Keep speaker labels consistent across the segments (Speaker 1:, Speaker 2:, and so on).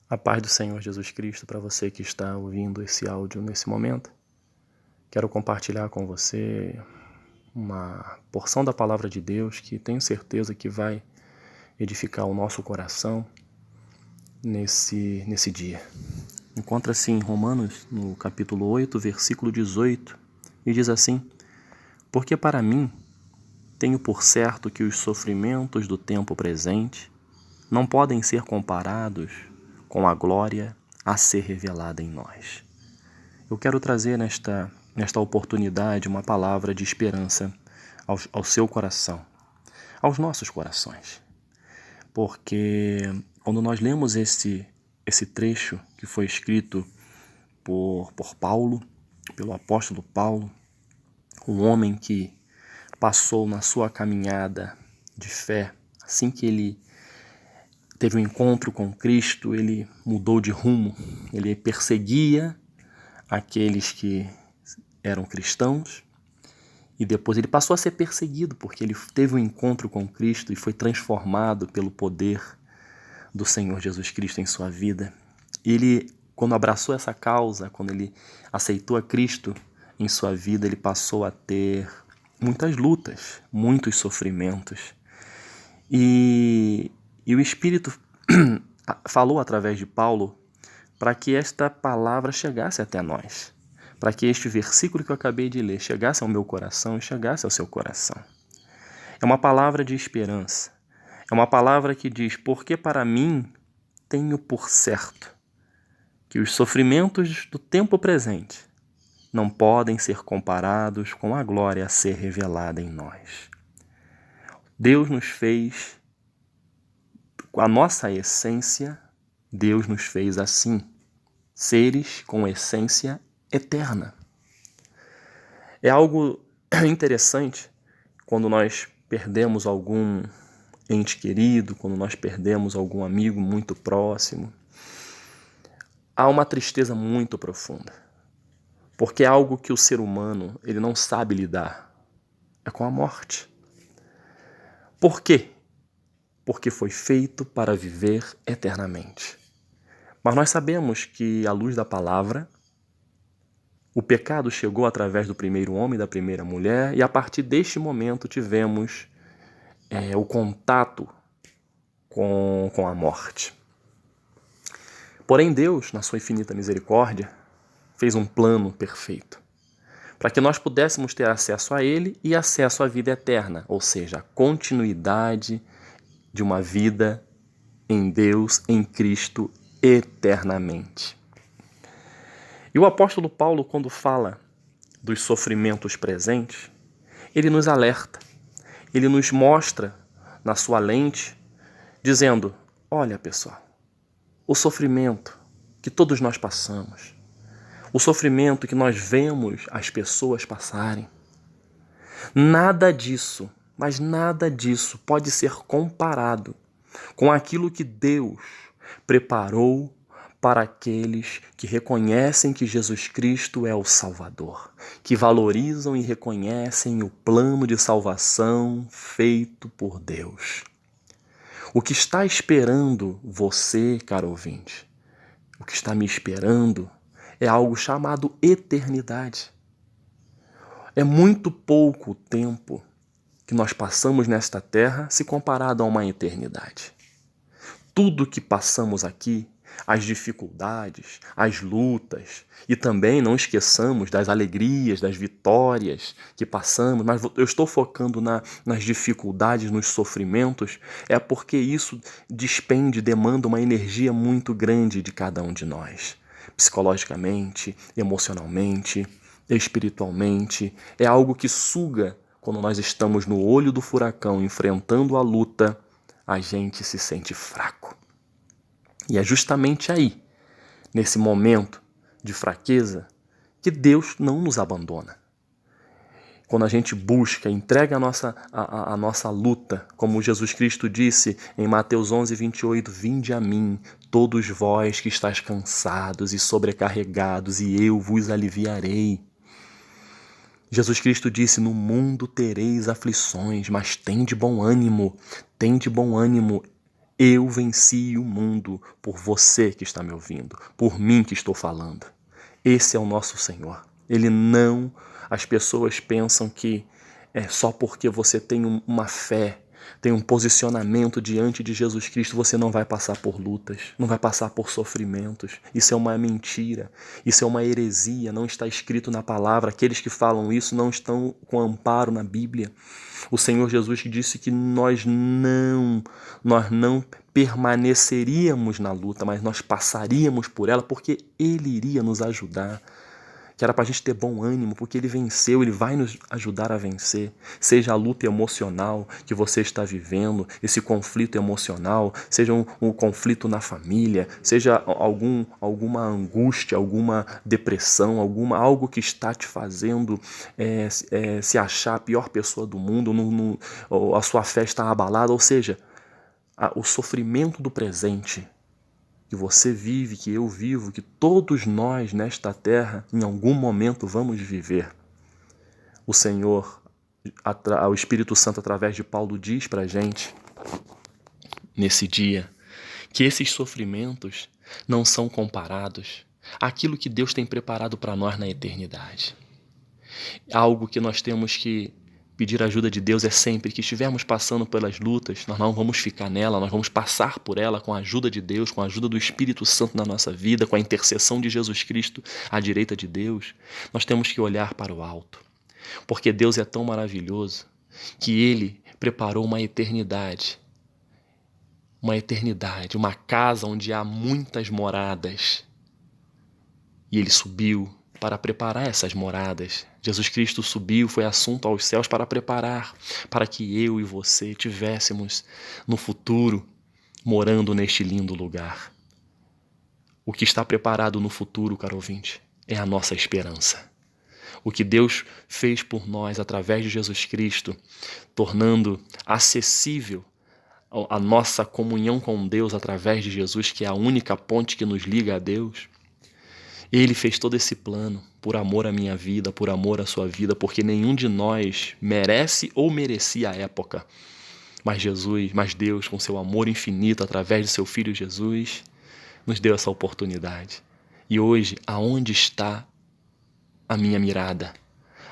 Speaker 1: A paz do Senhor Jesus Cristo para você que está ouvindo esse áudio nesse momento. Quero compartilhar com você uma porção da palavra de Deus que tenho certeza que vai edificar o nosso coração nesse dia. Encontra-se em Romanos, no capítulo 8, versículo 18, e diz assim: Porque para mim tenho por certo que os sofrimentos do tempo presente não podem ser comparados com a glória a ser revelada em nós. Eu quero trazer nesta oportunidade uma palavra de esperança ao seu coração, aos nossos corações. Porque quando nós lemos esse trecho que foi escrito por Paulo, pelo apóstolo Paulo, um homem que passou na sua caminhada de fé, assim que ele teve um encontro com Cristo, ele mudou de rumo, ele perseguia aqueles que eram cristãos e depois ele passou a ser perseguido porque ele teve um encontro com Cristo e foi transformado pelo poder do Senhor Jesus Cristo em sua vida. E ele, quando abraçou essa causa, quando ele aceitou a Cristo em sua vida, ele passou a ter muitas lutas, muitos sofrimentos. E o Espírito falou através de Paulo para que esta palavra chegasse até nós, para que este versículo que eu acabei de ler chegasse ao meu coração e chegasse ao seu coração. É uma palavra de esperança, é uma palavra que diz: porque para mim tenho por certo que os sofrimentos do tempo presente não podem ser comparados com a glória a ser revelada em nós. Deus nos fez, com a nossa essência, Deus nos fez assim, seres com essência eterna. É algo interessante quando nós perdemos algum ente querido, quando nós perdemos algum amigo muito próximo. Há uma tristeza muito profunda, porque é algo que o ser humano ele não sabe lidar, é com a morte. Por quê? Porque foi feito para viver eternamente. Mas nós sabemos que, à luz da palavra, o pecado chegou através do primeiro homem e da primeira mulher, e a partir deste momento tivemos o contato com a morte. Porém, Deus, na sua infinita misericórdia, fez um plano perfeito para que nós pudéssemos ter acesso a Ele e acesso à vida eterna, ou seja, a continuidade de uma vida em Deus, em Cristo, eternamente. E o apóstolo Paulo, quando fala dos sofrimentos presentes, ele nos alerta, ele nos mostra na sua lente, dizendo: olha pessoal, o sofrimento que todos nós passamos, o sofrimento que nós vemos as pessoas passarem, nada disso, mas nada disso pode ser comparado com aquilo que Deus preparou para aqueles que reconhecem que Jesus Cristo é o Salvador, que valorizam e reconhecem o plano de salvação feito por Deus. O que está esperando você, caro ouvinte, o que está me esperando é algo chamado eternidade. É muito pouco o tempo que nós passamos nesta terra se comparado a uma eternidade. Tudo que passamos aqui, as dificuldades, as lutas, e também não esqueçamos das alegrias, das vitórias que passamos, mas eu estou focando nas dificuldades, nos sofrimentos, é porque isso demanda uma energia muito grande de cada um de nós. Psicologicamente, emocionalmente, espiritualmente, é algo que suga. Quando nós estamos no olho do furacão, enfrentando a luta, a gente se sente fraco. E é justamente aí, nesse momento de fraqueza, que Deus não nos abandona. Quando a gente busca, entrega a nossa luta, como Jesus Cristo disse em Mateus 11, 28, vinde a mim, todos vós que estáis cansados e sobrecarregados, e eu vos aliviarei. Jesus Cristo disse, no mundo tereis aflições, mas tende bom ânimo, Eu venci o mundo por você que está me ouvindo, por mim que estou falando. Esse é o nosso Senhor. Ele não... As pessoas pensam que é só porque você tem uma fé, tem um posicionamento diante de Jesus Cristo, você não vai passar por lutas, não vai passar por sofrimentos. Isso é uma mentira, isso é uma heresia, não está escrito na palavra. Aqueles que falam isso não estão com amparo na Bíblia. O Senhor Jesus disse que nós não permaneceríamos na luta, mas nós passaríamos por ela porque Ele iria nos ajudar. Que era para a gente ter bom ânimo, porque Ele venceu, Ele vai nos ajudar a vencer. Seja a luta emocional que você está vivendo, esse conflito emocional, seja um conflito na família, seja alguma angústia, alguma depressão, algo que está te fazendo se achar a pior pessoa do mundo, a sua fé está abalada, ou seja, o sofrimento do presente que você vive, que eu vivo, que todos nós nesta terra em algum momento vamos viver. O Senhor, o Espírito Santo através de Paulo diz para a gente nesse dia que esses sofrimentos não são comparados àquilo que Deus tem preparado para nós na eternidade. Algo que nós temos que pedir ajuda de Deus é sempre que estivermos passando pelas lutas, nós não vamos ficar nela, nós vamos passar por ela com a ajuda de Deus, com a ajuda do Espírito Santo na nossa vida, com a intercessão de Jesus Cristo à direita de Deus. Nós temos que olhar para o alto, porque Deus é tão maravilhoso que Ele preparou uma eternidade, uma casa onde há muitas moradas. E Ele subiu para preparar essas moradas. Jesus Cristo subiu, foi assunto aos céus para preparar, para que eu e você tivéssemos no futuro morando neste lindo lugar. O que está preparado no futuro, caro ouvinte, é a nossa esperança. O que Deus fez por nós através de Jesus Cristo, tornando acessível a nossa comunhão com Deus através de Jesus, que é a única ponte que nos liga a Deus. Ele fez todo esse plano por amor à minha vida, por amor à sua vida, porque nenhum de nós merece ou merecia a época. Mas Deus, com seu amor infinito, através de seu Filho Jesus, nos deu essa oportunidade. E hoje, aonde está a minha mirada?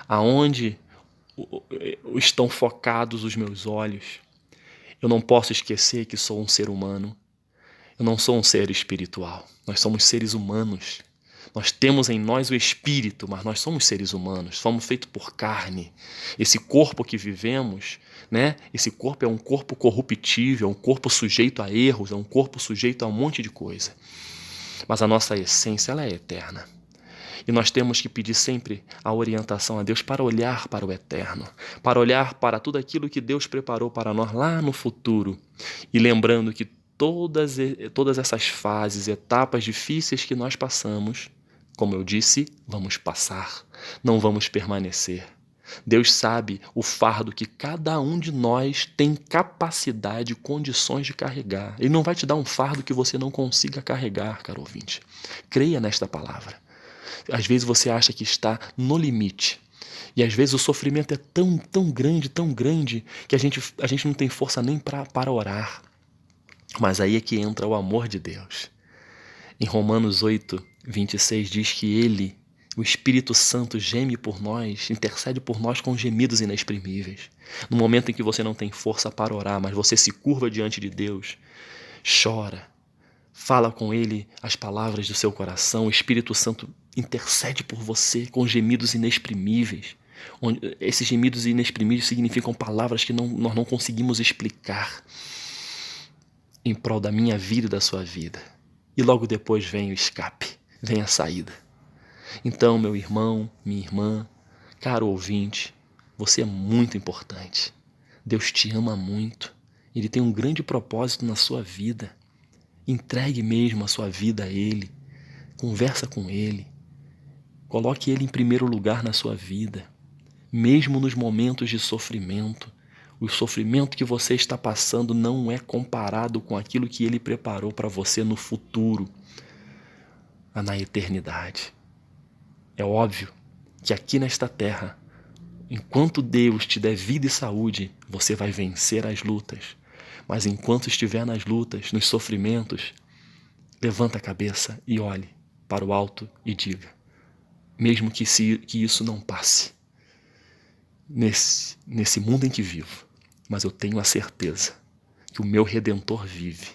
Speaker 1: Aonde estão focados os meus olhos? Eu não posso esquecer que sou um ser humano. Eu não sou um ser espiritual. Nós somos seres humanos. Nós temos em nós o espírito, mas nós somos seres humanos, somos feitos por carne. Esse corpo que vivemos, né? Esse corpo é um corpo corruptível, é um corpo sujeito a erros, é um corpo sujeito a um monte de coisa. Mas a nossa essência, ela é eterna. E nós temos que pedir sempre a orientação a Deus para olhar para o eterno, para olhar para tudo aquilo que Deus preparou para nós lá no futuro. E lembrando que todas essas fases, etapas difíceis que nós passamos, como eu disse, vamos passar, não vamos permanecer. Deus sabe o fardo que cada um de nós tem capacidade e condições de carregar. Ele não vai te dar um fardo que você não consiga carregar, caro ouvinte. Creia nesta palavra. Às vezes você acha que está no limite. E às vezes o sofrimento é tão grande, que a gente não tem força nem para orar. Mas aí é que entra o amor de Deus. Em Romanos 8:26 diz que Ele, o Espírito Santo, geme por nós, intercede por nós com gemidos inexprimíveis. No momento em que você não tem força para orar, mas você se curva diante de Deus, chora, fala com Ele as palavras do seu coração, o Espírito Santo intercede por você com gemidos inexprimíveis. Esses gemidos inexprimíveis significam palavras que nós não conseguimos explicar em prol da minha vida e da sua vida. E logo depois vem o escape, vem a saída. Então, meu irmão, minha irmã, caro ouvinte, você é muito importante. Deus te ama muito. Ele tem um grande propósito na sua vida. Entregue mesmo a sua vida a Ele. Conversa com Ele. Coloque Ele em primeiro lugar na sua vida. Mesmo nos momentos de sofrimento. O sofrimento que você está passando não é comparado com aquilo que Ele preparou para você no futuro, na eternidade. É óbvio que aqui nesta terra, enquanto Deus te der vida e saúde, você vai vencer as lutas. Mas enquanto estiver nas lutas, nos sofrimentos, levanta a cabeça e olhe para o alto e diga, mesmo que isso não passe nesse mundo em que vivo, mas eu tenho a certeza que o meu Redentor vive.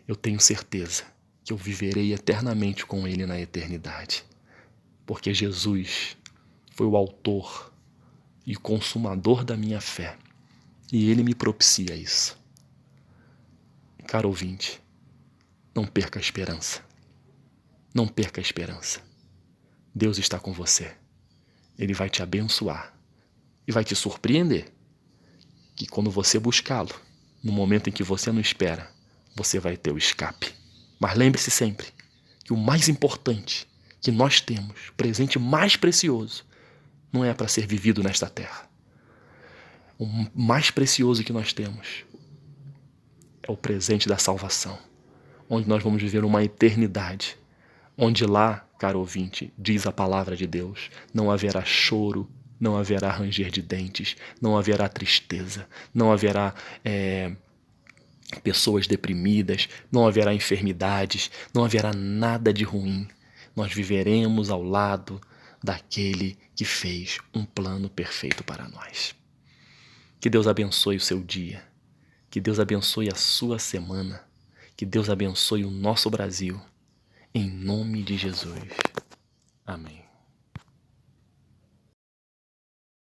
Speaker 1: Eu tenho certeza que eu viverei eternamente com Ele na eternidade, porque Jesus foi o autor e consumador da minha fé, e Ele me propicia isso. Caro ouvinte, não perca a esperança. Não perca a esperança. Deus está com você. Ele vai te abençoar e vai te surpreender. Que quando você buscá-lo, no momento em que você não espera, você vai ter o escape. Mas lembre-se sempre que o mais importante que nós temos, o presente mais precioso, não é para ser vivido nesta terra. O mais precioso que nós temos é o presente da salvação, onde nós vamos viver uma eternidade, onde lá, caro ouvinte, diz a palavra de Deus, não haverá choro, não haverá ranger de dentes, não haverá tristeza, não haverá pessoas deprimidas, não haverá enfermidades, não haverá nada de ruim. Nós viveremos ao lado daquele que fez um plano perfeito para nós. Que Deus abençoe o seu dia, que Deus abençoe a sua semana, que Deus abençoe o nosso Brasil, em nome de Jesus. Amém.